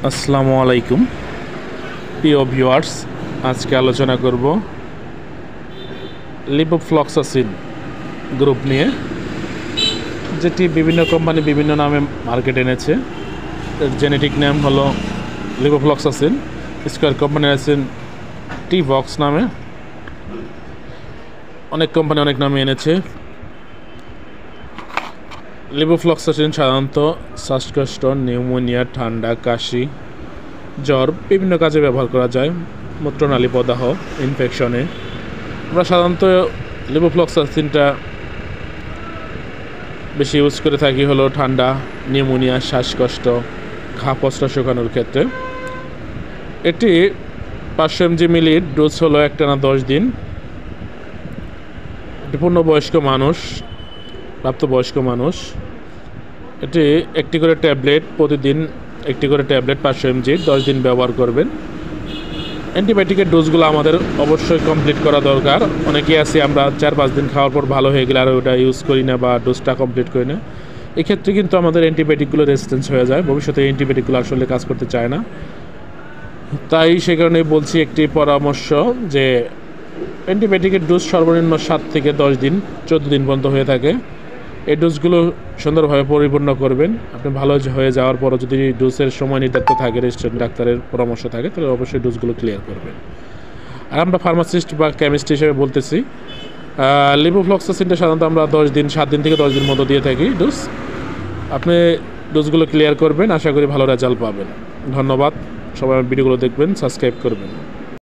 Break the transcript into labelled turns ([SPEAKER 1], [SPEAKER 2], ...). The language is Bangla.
[SPEAKER 1] আসসালামু আলাইকুম প্রিয় ভিউয়ার্স, আজকে আলোচনা করব লিভোফ্লক্সাসিন গ্রুপ নিয়ে, যেটি বিভিন্ন কোম্পানি বিভিন্ন নামে মার্কেটে এনেছে। এর জেনেটিক নেম হলো লিভোফ্লক্সাসিন। স্কয়ার কোম্পানি আছেন টিভক্স নামে, অনেক কোম্পানি অনেক নামে এনেছে। লিভোফ্লক্সাসিন সাধারণত শ্বাসকষ্ট, নিউমোনিয়া, ঠান্ডা, কাশি, জ্বর বিভিন্ন কাজে ব্যবহার করা যায়। মূত্রনালী প্রদাহ ইনফেকশনে আমরা সাধারণত লিভোফ্লক্সাসিনটা বেশি ইউজ করে থাকি হলো ঠান্ডা, নিউমোনিয়া, শ্বাসকষ্ট, ঘা পচড়া শুকানোর ক্ষেত্রে। এটি 500 mg মিলির ডোজ হলো একটানা 10 দিন। এটি পূর্ণবয়স্ক মানুষ, প্রাপ্তবয়স্ক মানুষ। এটি একটি করে ট্যাবলেট, প্রতিদিন একটি করে ট্যাবলেট 500 mg 10 দিন ব্যবহার করবেন। অ্যান্টিবায়োটিকের ডোজগুলো আমাদের অবশ্যই কমপ্লিট করা দরকার। অনেকেই আছে আমরা 4-5 দিন খাওয়ার পর ভালো হয়ে গেলে আর ওটা ইউজ করি না বা ডোজটা কমপ্লিট করি না। এক্ষেত্রে কিন্তু আমাদের অ্যান্টিবায়োটিকগুলো রেজিস্ট্যান্স হয়ে যায়, ভবিষ্যতে অ্যান্টিবায়োটিকগুলো আসলে কাজ করতে চায় না। তাই সে কারণে বলছি একটি পরামর্শ যে অ্যান্টিবায়োটিকের ডোজ সর্বনিম্ন 7 থেকে 10 দিন 14 দিন পর্যন্ত হয়ে থাকে। এই ডোজগুলো সুন্দরভাবে পরিপূর্ণ করবেন। আপনি ভালো হয়ে যাওয়ার পরও যদি ডোজের সময় নির্ধারিত থাকে, রেজিস্ট্রেন্ট ডাক্তারের পরামর্শ থাকে, তাহলে অবশ্যই ডোজগুলো ক্লিয়ার করবেন। আর আমরা ফার্মাসিস্ট বা কেমিস্ট হিসেবে বলতেছি, লিভোফ্লক্সাসিনটা সাধারণত আমরা 7 দিন থেকে 10 দিন মতো দিয়ে থাকি ডোজ। আপনি ডোজগুলো ক্লিয়ার করবেন, আশা করি ভালো রেজাল্ট পাবেন। ধন্যবাদ। সবাই ভিডিওগুলো দেখবেন, সাবস্ক্রাইব করবেন।